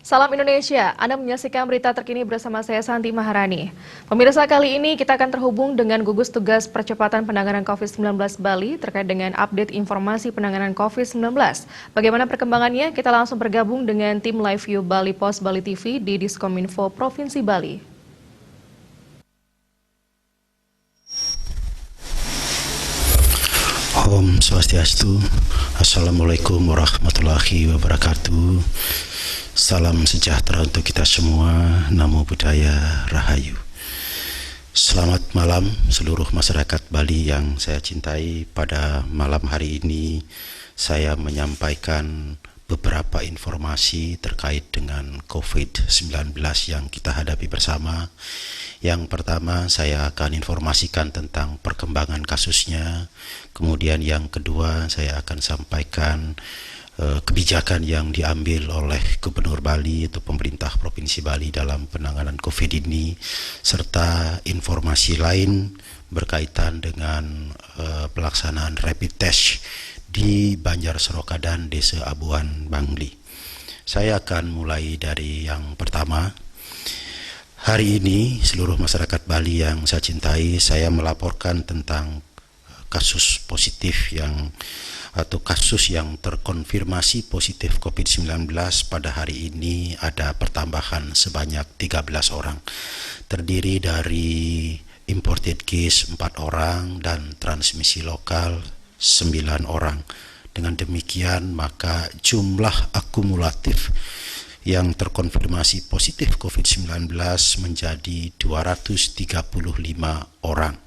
Salam Indonesia, Anda menyaksikan berita terkini bersama saya Santi Maharani. Pemirsa, kali ini kita akan terhubung dengan gugus tugas percepatan penanganan COVID-19 Bali terkait dengan update informasi penanganan COVID-19. Bagaimana perkembangannya? Kita langsung bergabung dengan tim Live View Bali Pos Bali TV di Diskominfo Provinsi Bali. Om Swastiastu, Assalamualaikum warahmatullahi wabarakatuh. Salam sejahtera untuk kita semua, Namo Buddhaya Rahayu. Selamat malam seluruh masyarakat Bali yang saya cintai. Pada malam hari ini saya menyampaikan beberapa informasi terkait dengan COVID-19 yang kita hadapi bersama. Yang pertama, saya akan informasikan tentang perkembangan kasusnya. Kemudian yang kedua, saya akan sampaikan kebijakan yang diambil oleh Gubernur Bali atau pemerintah Provinsi Bali dalam penanganan COVID ini, serta informasi lain berkaitan dengan pelaksanaan rapid test di Banjar Seroka dan Desa Abuan Bangli. Saya akan mulai dari yang pertama. Hari ini seluruh masyarakat Bali yang saya cintai, saya melaporkan tentang kasus positif atau kasus yang terkonfirmasi positif COVID-19 pada hari ini ada pertambahan sebanyak 13 orang. Terdiri dari imported case 4 orang dan transmisi lokal 9 orang. Dengan demikian maka jumlah akumulatif yang terkonfirmasi positif COVID-19 menjadi 235 orang.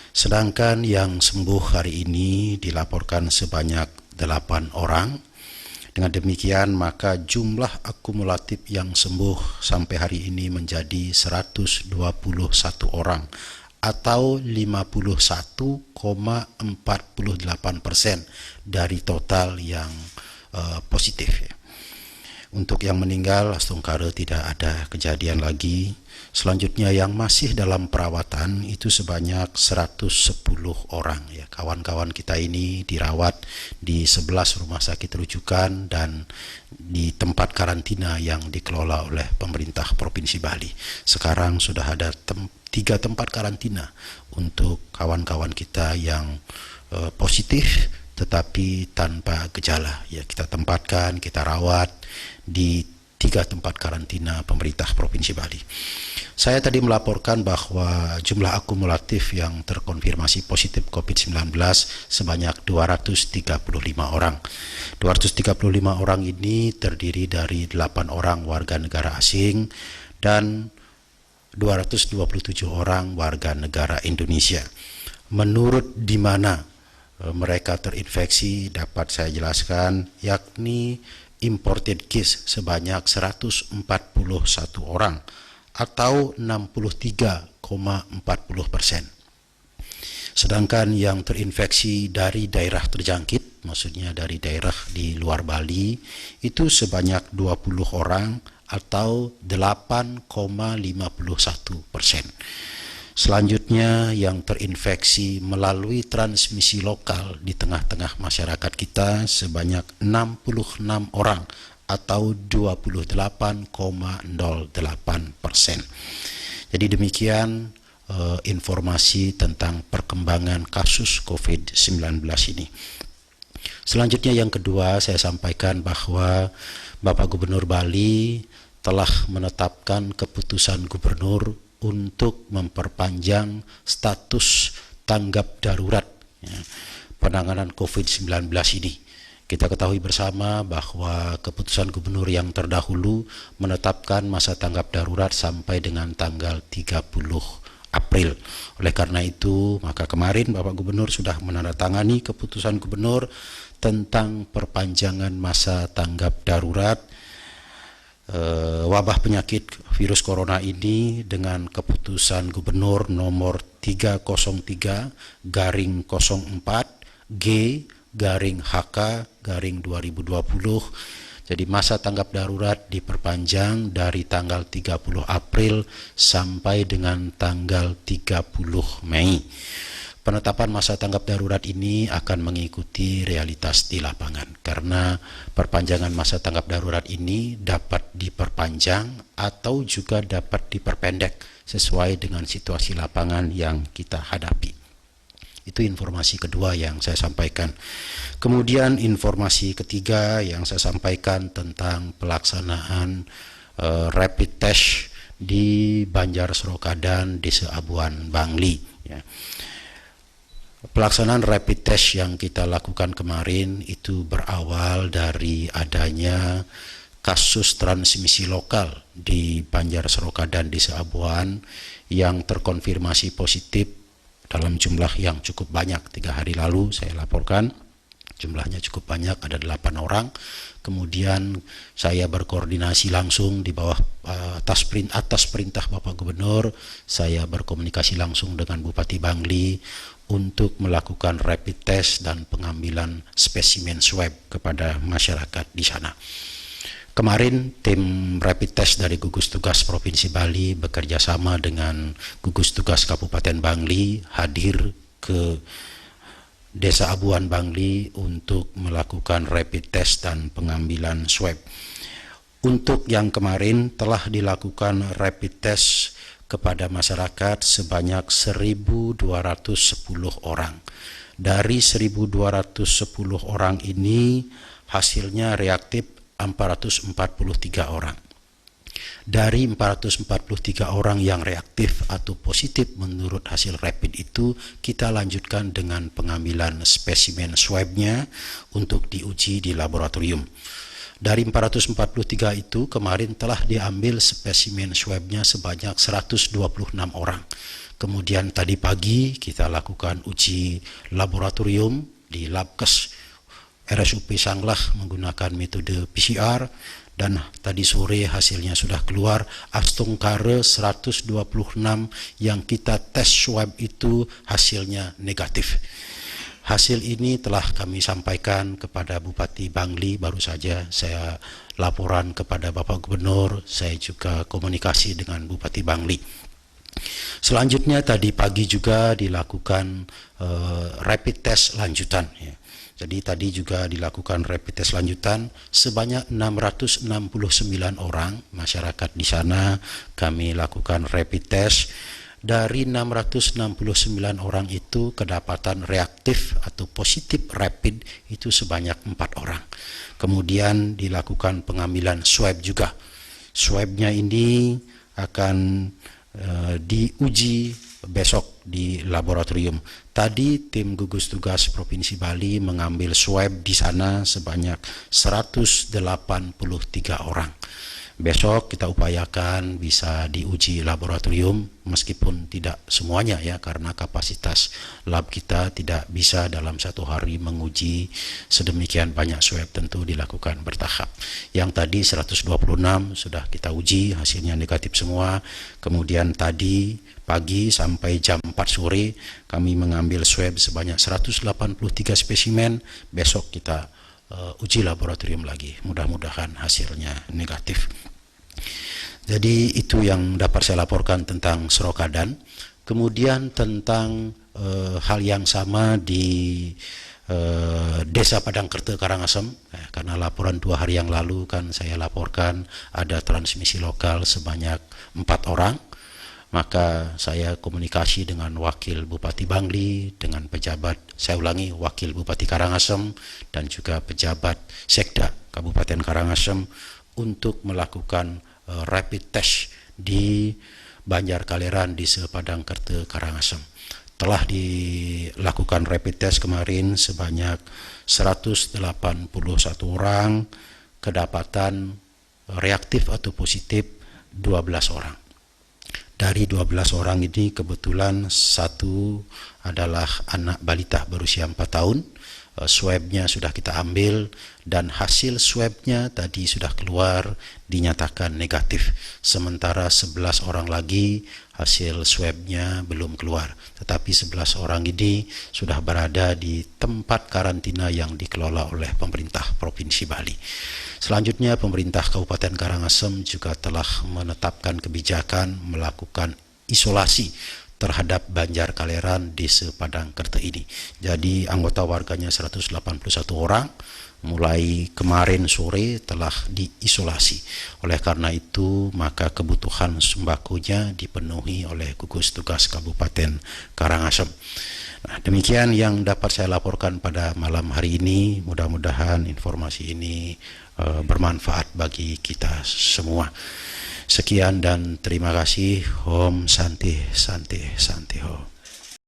Sedangkan yang sembuh hari ini dilaporkan sebanyak 8 orang. Dengan demikian maka jumlah akumulatif yang sembuh sampai hari ini menjadi 121 orang atau 51,48% dari total yang positif. Untuk yang meninggal, astungkara tidak ada kejadian lagi. Selanjutnya yang masih dalam perawatan itu sebanyak 110 orang. Ya, kawan-kawan kita ini dirawat di 11 rumah sakit rujukan dan di tempat karantina yang dikelola oleh pemerintah Provinsi Bali. Sekarang sudah ada 3 tempat karantina untuk kawan-kawan kita yang positif tetapi tanpa gejala. Ya, kita tempatkan, kita rawat di 3 tempat karantina pemerintah Provinsi Bali. Saya tadi melaporkan bahwa jumlah akumulatif yang terkonfirmasi positif COVID-19 sebanyak 235 orang. 235 orang ini terdiri dari 8 orang warga negara asing dan 227 orang warga negara Indonesia. Menurut di mana mereka terinfeksi dapat saya jelaskan, yakni imported case sebanyak 141 orang atau 63,40%. Sedangkan yang terinfeksi dari daerah terjangkit, maksudnya dari daerah di luar Bali, itu sebanyak 20 orang atau 8,51%. Selanjutnya yang terinfeksi melalui transmisi lokal di tengah-tengah masyarakat kita sebanyak 66 orang atau 28,08%. Jadi demikian informasi tentang perkembangan kasus COVID-19 ini. Selanjutnya yang kedua, saya sampaikan bahwa Bapak Gubernur Bali telah menetapkan keputusan gubernur untuk memperpanjang status tanggap darurat penanganan COVID-19 ini. Kita ketahui bersama bahwa keputusan gubernur yang terdahulu menetapkan masa tanggap darurat sampai dengan tanggal 30 April. Oleh karena itu, maka kemarin Bapak Gubernur sudah menandatangani keputusan gubernur tentang perpanjangan masa tanggap darurat wabah penyakit virus corona ini dengan keputusan gubernur nomor 303/04 G/HK/2020. Jadi masa tanggap darurat diperpanjang dari tanggal 30 April sampai dengan tanggal 30 Mei. Penetapan masa tanggap darurat ini akan mengikuti realitas di lapangan, karena perpanjangan masa tanggap darurat ini dapat diperpanjang atau juga dapat diperpendek sesuai dengan situasi lapangan yang kita hadapi. Itu informasi kedua yang saya sampaikan. Kemudian informasi ketiga yang saya sampaikan tentang pelaksanaan rapid test di Banjar Seroka dan Desa Abuan Bangli. Ya. Pelaksanaan rapid test yang kita lakukan kemarin itu berawal dari adanya kasus transmisi lokal di Banjar Seroka dan Desa Abuan yang terkonfirmasi positif dalam jumlah yang cukup banyak. 3 hari lalu saya laporkan jumlahnya cukup banyak, ada 8 orang. Kemudian saya berkoordinasi langsung di bawah atas perintah Bapak Gubernur, saya berkomunikasi langsung dengan Bupati Bangli untuk melakukan rapid test dan pengambilan spesimen swab kepada masyarakat di sana. Kemarin tim rapid test dari gugus tugas Provinsi Bali bekerja sama dengan gugus tugas Kabupaten Bangli hadir ke Desa Abuan Bangli untuk melakukan rapid test dan pengambilan swab. Untuk yang kemarin telah dilakukan rapid test kepada masyarakat sebanyak 1.210 orang. Dari 1.210 orang ini hasilnya reaktif 443 orang. Dari 443 orang yang reaktif atau positif menurut hasil rapid itu, kita lanjutkan dengan pengambilan spesimen swabnya untuk diuji di laboratorium. Dari 443 itu kemarin telah diambil spesimen swabnya sebanyak 126 orang. Kemudian tadi pagi kita lakukan uji laboratorium di Labkes RSUP Sanglah menggunakan metode PCR, dan tadi sore hasilnya sudah keluar. Astungkare 126 yang kita tes swab itu hasilnya negatif. Hasil ini telah kami sampaikan kepada Bupati Bangli, baru saja saya laporan kepada Bapak Gubernur, saya juga komunikasi dengan Bupati Bangli. Selanjutnya tadi pagi juga dilakukan rapid test lanjutan, ya. Jadi tadi juga dilakukan rapid test lanjutan sebanyak 669 orang masyarakat di sana kami lakukan rapid test. Dari 669 orang itu kedapatan reaktif atau positif rapid itu sebanyak 4 orang. Kemudian dilakukan pengambilan swab juga. Swabnya ini akan diuji besok di laboratorium. Tadi tim gugus tugas Provinsi Bali mengambil swab di sana sebanyak 183 orang. Besok kita upayakan bisa diuji laboratorium, meskipun tidak semuanya ya, karena kapasitas lab kita tidak bisa dalam 1 hari menguji sedemikian banyak swab, tentu dilakukan bertahap. Yang tadi 126 sudah kita uji, hasilnya negatif semua. Kemudian tadi pagi sampai jam 4 sore kami mengambil swab sebanyak 183 spesimen. Besok kita uji laboratorium lagi, mudah-mudahan hasilnya negatif. Jadi itu yang dapat saya laporkan tentang Serokadan. Kemudian tentang hal yang sama di Desa Padangkerte Karangasem, karena laporan 2 hari yang lalu kan saya laporkan ada transmisi lokal sebanyak 4 orang. Maka saya komunikasi dengan Wakil Bupati Bangli, dengan pejabat, saya ulangi, Wakil Bupati Karangasem dan juga pejabat Sekda Kabupaten Karangasem untuk melakukan rapid test di Banjar Kaleran di Padangkerte Karangasem. Telah dilakukan rapid test kemarin sebanyak 181 orang, kedapatan reaktif atau positif 12 orang. Dari 12 orang ini kebetulan 1 adalah anak balita berusia 4 tahun. Swabnya sudah kita ambil dan hasil swabnya tadi sudah keluar, dinyatakan negatif. Sementara 11 orang lagi hasil swabnya belum keluar. Tetapi 11 orang ini sudah berada di tempat karantina yang dikelola oleh pemerintah Provinsi Bali. Selanjutnya pemerintah Kabupaten Karangasem juga telah menetapkan kebijakan melakukan isolasi terhadap Banjar Kaleran Desa Padang Kerta ini. Jadi anggota warganya 181 orang, mulai kemarin sore telah diisolasi. Oleh karena itu, maka kebutuhan sembakonya dipenuhi oleh gugus tugas Kabupaten Karangasem. Nah, demikian yang dapat saya laporkan pada malam hari ini. Mudah-mudahan informasi ini bermanfaat bagi kita semua. Sekian dan terima kasih. Om Santi Santi Santi Ho.